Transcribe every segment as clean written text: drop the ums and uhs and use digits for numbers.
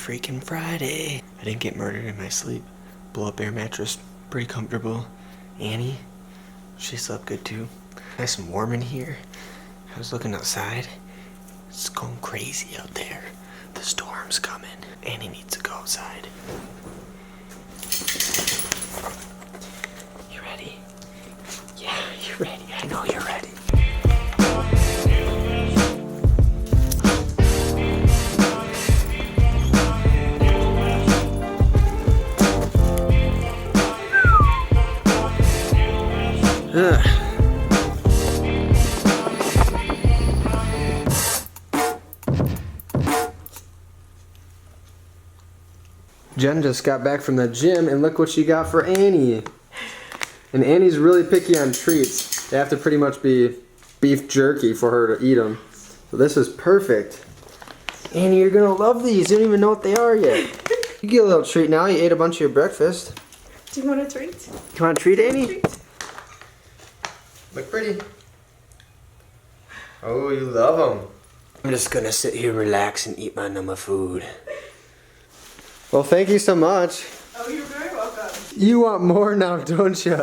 freaking Friday. I didn't get murdered in my sleep. Blow up air mattress, pretty comfortable. Annie, she slept good too. Nice and warm in here. I was looking outside. It's going crazy out there. The storm's coming. Annie needs to go outside. You ready? Yeah, you're ready. I know you're ready. Ugh. Jen just got back from the gym and look what she got for Annie. And Annie's really picky on treats. They have to pretty much be beef jerky for her to eat them. So this is perfect. Annie, you're gonna love these. You don't even know what they are yet. You get a little treat now. You ate a bunch of your breakfast. Do you want a treat? You want a treat, Annie? Look pretty. Oh, you love them. I'm just gonna sit here, relax, and eat my number food. Well, thank you so much. Oh, you're very welcome. You want more now, don't you?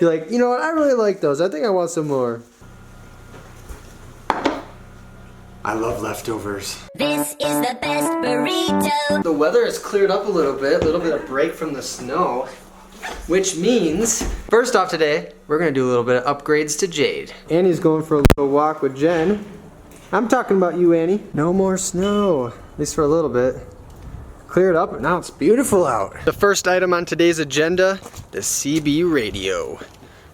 You're like, you know what? I really like those. I think I want some more. I love leftovers. This is the best burrito. The weather has cleared up a little bit of break from the snow. Which means, first off today, we're gonna do a little bit of upgrades to Jade. Annie's going for a little walk with Jen. I'm talking about you, Annie. No more snow, at least for a little bit. Cleared up, and now it's beautiful out. The first item on today's agenda, the CB radio.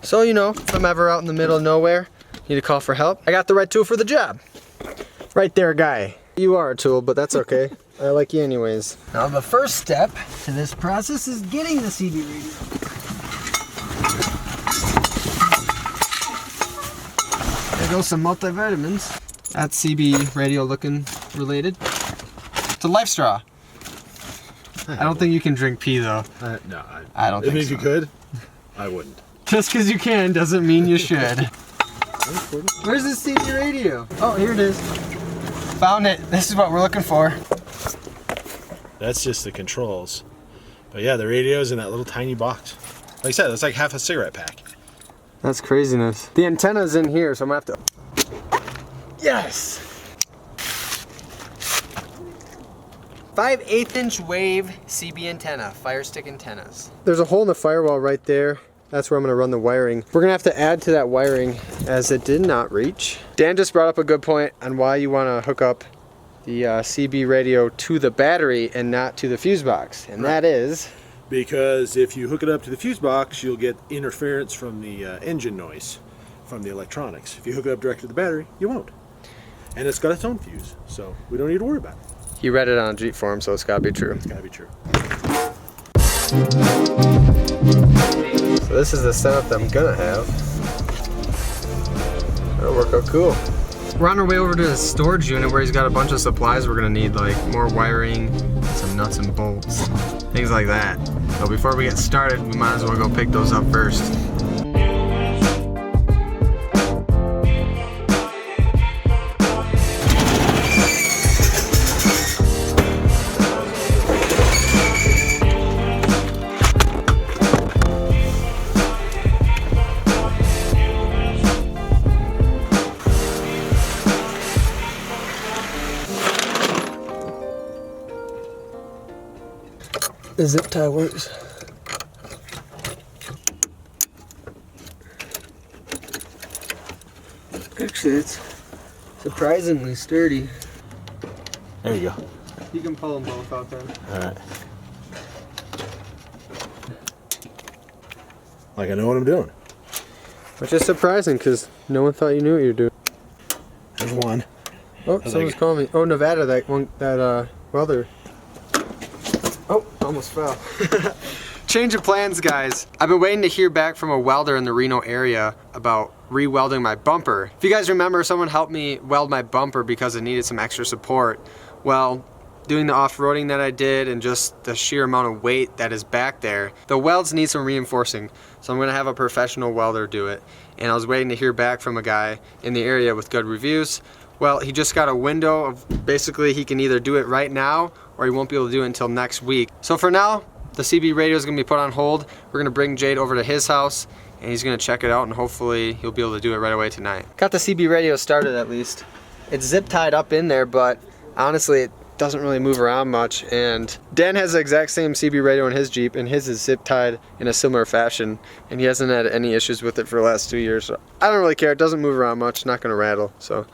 So, you know, if I'm ever out in the middle of nowhere, need to call for help, I got the right tool for the job. Right there, guy. You are a tool, but that's okay. I like you anyways. Now the first step to this process is getting the CB radio. There goes some multivitamins. That's CB radio looking related. It's a life straw. I don't think you can drink pee though. No, I don't think so. If you could, I wouldn't. Just because you can doesn't mean you should. Where's the CB radio? Oh, here it is. Found it. This is what we're looking for. That's just the controls. But yeah, the radio's in that little tiny box. Like I said, it's like half a cigarette pack. That's craziness. The antenna's in here, so I'm gonna have to... Yes! 5/8 inch wave CB antenna, fire stick antennas. There's a hole in the firewall right there. That's where I'm gonna run the wiring. We're gonna have to add to that wiring as it did not reach. Dan just brought up a good point on why you wanna hook up the CB radio to the battery and not to the fuse box. And that is... Because if you hook it up to the fuse box, you'll get interference from the engine noise from the electronics. If you hook it up direct to the battery, you won't. And it's got its own fuse, so we don't need to worry about it. He read it on a Jeep forum, so it's gotta be true. It's gotta be true. So this is the setup that I'm gonna have. That'll work out cool. We're on our way over to the storage unit where he's got a bunch of supplies we're gonna need, like more wiring, some nuts and bolts, things like that. So before we get started, we might as well go pick those up first. The zip tie works. Actually, it's surprisingly sturdy. There you go. You can pull them both out then. Alright. Like I know what I'm doing. Which is surprising because no one thought you knew what you were doing. There's one. Oh, someone's calling me. Oh, Nevada, that one, that welder. Oh, almost fell. Change of plans, guys. I've been waiting to hear back from a welder in the Reno area about re-welding my bumper. If you guys remember, someone helped me weld my bumper because it needed some extra support. Well, doing the off-roading that I did and just the sheer amount of weight that is back there, the welds need some reinforcing. So I'm gonna have a professional welder do it. And I was waiting to hear back from a guy in the area with good reviews. Well, he just got a window of basically he can either do it right now or he won't be able to do it until next week. So for now, the CB radio is going to be put on hold. We're going to bring Jade over to his house, and he's going to check it out, and hopefully he'll be able to do it right away tonight. Got the CB radio started at least. It's zip tied up in there, but honestly it doesn't really move around much. And Dan has the exact same CB radio in his Jeep, and his is zip tied in a similar fashion, and he hasn't had any issues with it for the last 2 years. So I don't really care. It doesn't move around much, not going to rattle. So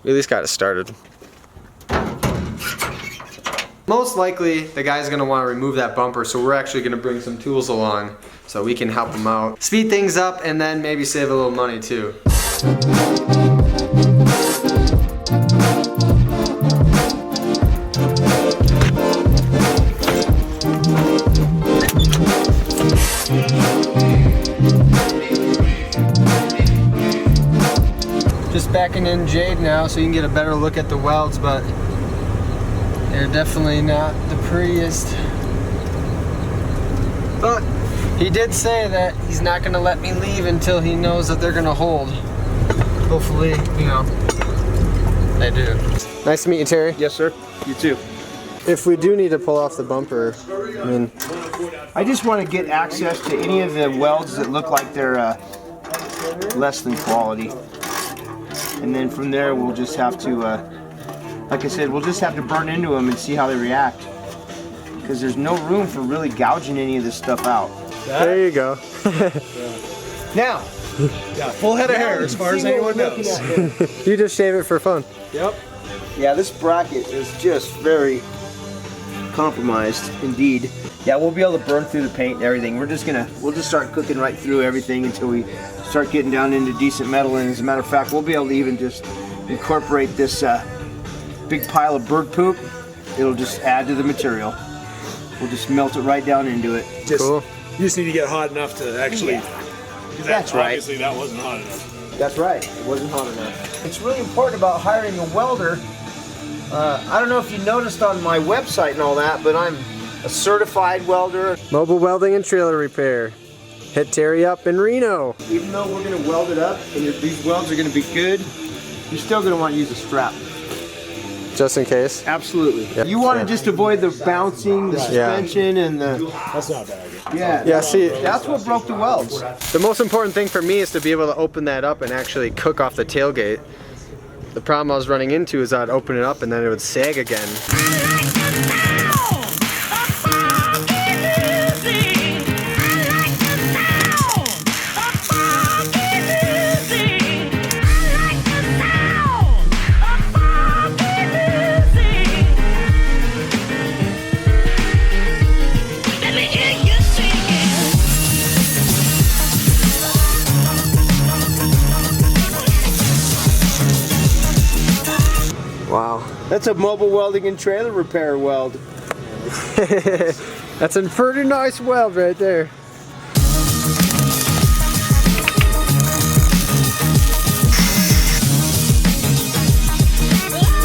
we at least got it started. Most likely the guy's gonna want to remove that bumper, so we're actually gonna bring some tools along so we can help him out. Speed things up and then maybe save a little money too. Just backing in Jade now so you can get a better look at the welds, but they're definitely not the prettiest. But he did say that he's not gonna let me leave until he knows that they're gonna hold. Hopefully, you know, they do. Nice to meet you, Terry. Yes, sir. You too. If we do need to pull off the bumper, I mean, I just want to get access to any of the welds that look like they're less than quality. And then from there, we'll just have to, like I said, we'll just have to burn into them and see how they react. Because there's no room for really gouging any of this stuff out. there you go. Now, Yeah, full head of hair as far as anyone knows. You just shave it for fun. Yep. yeah, this bracket is just very compromised indeed. Yeah, we'll be able to burn through the paint and everything. We'll just start cooking right through everything until we start getting down into decent metal. And as a matter of fact, we'll be able to even just incorporate this big pile of bird poop. It'll just add to the material. We'll just melt it right down into it. Cool. You just need to get hot enough to actually. That's right. Obviously, that wasn't hot enough. That's right. It wasn't hot enough. It's really important about hiring a welder. I don't know if you noticed on my website and all that, but I'm a certified welder. Mobile welding and trailer repair. Hit Terry up in Reno. Even though we're going to weld it up and these welds are going to be good, you're still going to want to use a strap. Just in case. Absolutely. Yep. You want to just avoid the bouncing, the suspension, and the... That's not bad. Yeah, see, That's what broke the welds. the most important thing for me is to be able to open that up and actually cook off the tailgate. The problem I was running into is I'd open it up and then it would sag again. Wow. That's a mobile welding and trailer repair weld. That's a pretty nice weld right there.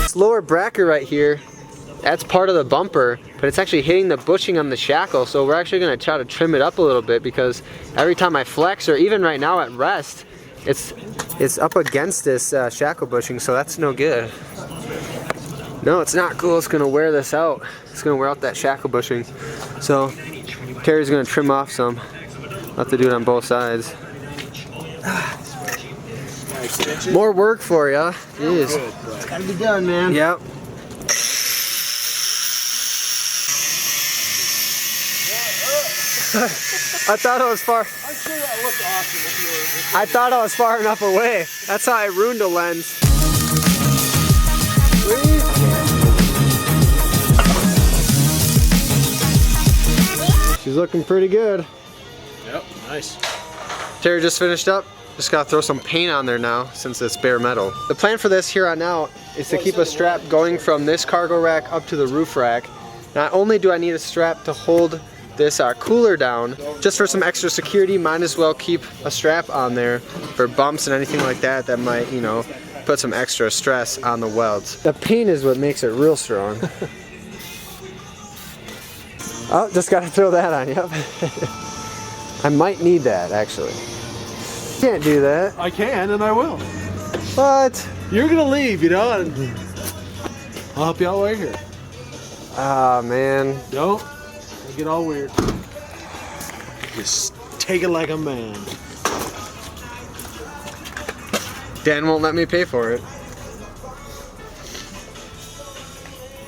This lower bracket right here, that's part of the bumper, but it's actually hitting the bushing on the shackle, so we're actually going to try to trim it up a little bit, because every time I flex, or even right now at rest, it's up against this shackle bushing, so that's no good. No, it's not cool. It's going to wear this out. It's going to wear out that shackle bushing. So Terry's going to trim off some. I'll have to do it on both sides. More work for ya. Jeez. It's gotta be done, man. Yep. I thought I was far. I'm sure that looked awesome if you were. I thought I was far enough away. That's how I ruined a lens. She's looking pretty good. Yep, nice. Terry just finished up. Just gotta throw some paint on there now since it's bare metal. The plan for this here on out is to keep a strap going from this cargo rack up to the roof rack. Not only do I need a strap to hold this cooler down, just for some extra security, might as well keep a strap on there for bumps and anything like that that might, you know, put some extra stress on the welds. The paint is what makes it real strong. Oh, just gotta throw that on, yep. I might need that, actually. Can't do that. I can and I will. What? You're gonna leave, you know, and I'll help you out right here. Ah, man. Don't get all weird. Just take it like a man. Dan won't let me pay for it.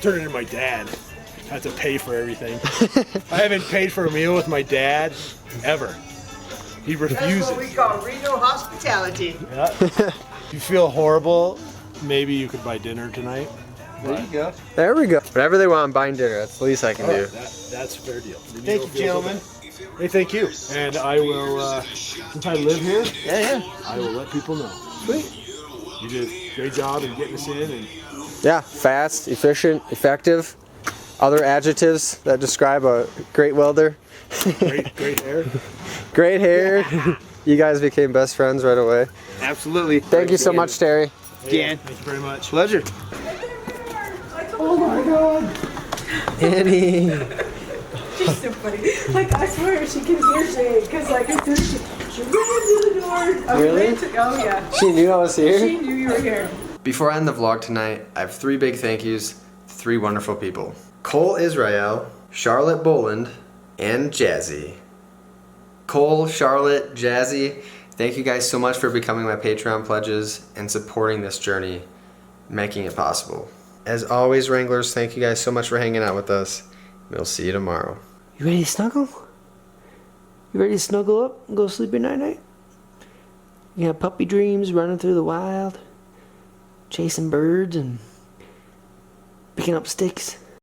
Turn it into my dad. I have to pay for everything. I haven't paid for a meal with my dad ever. He refuses. That's what we call Reno hospitality. Yeah. If you feel horrible, maybe you could buy dinner tonight. There you go. There we go. Whatever they want, buying dinner. That's the least I can do. That's a fair deal. Thank you, gentlemen. Hey, thank you. And I will, since I live here, Yeah. I will let people know. Sweet. You did a great job in getting us in. And Yeah, fast, efficient, effective. Other adjectives that describe a great welder. great hair. Great hair. You guys became best friends right away. Absolutely. Thank you so much, Terry. Dan. Thank you very much. Pleasure. Oh my God. Annie. She's so funny. Like, I swear she can hear Jade, because, like, as soon as she ran through the door. Really? Oh, yeah. She knew I was here? She knew you were here. Before I end the vlog tonight, I have 3 big thank yous to 3 wonderful people. Cole Israel, Charlotte Boland, and Jazzy. Cole, Charlotte, Jazzy, thank you guys so much for becoming my Patreon pledges and supporting this journey, making it possible. As always, Wranglers, thank you guys so much for hanging out with us. We'll see you tomorrow. You ready to snuggle? You ready to snuggle up and go sleep your night-night? You got puppy dreams running through the wild, chasing birds and picking up sticks.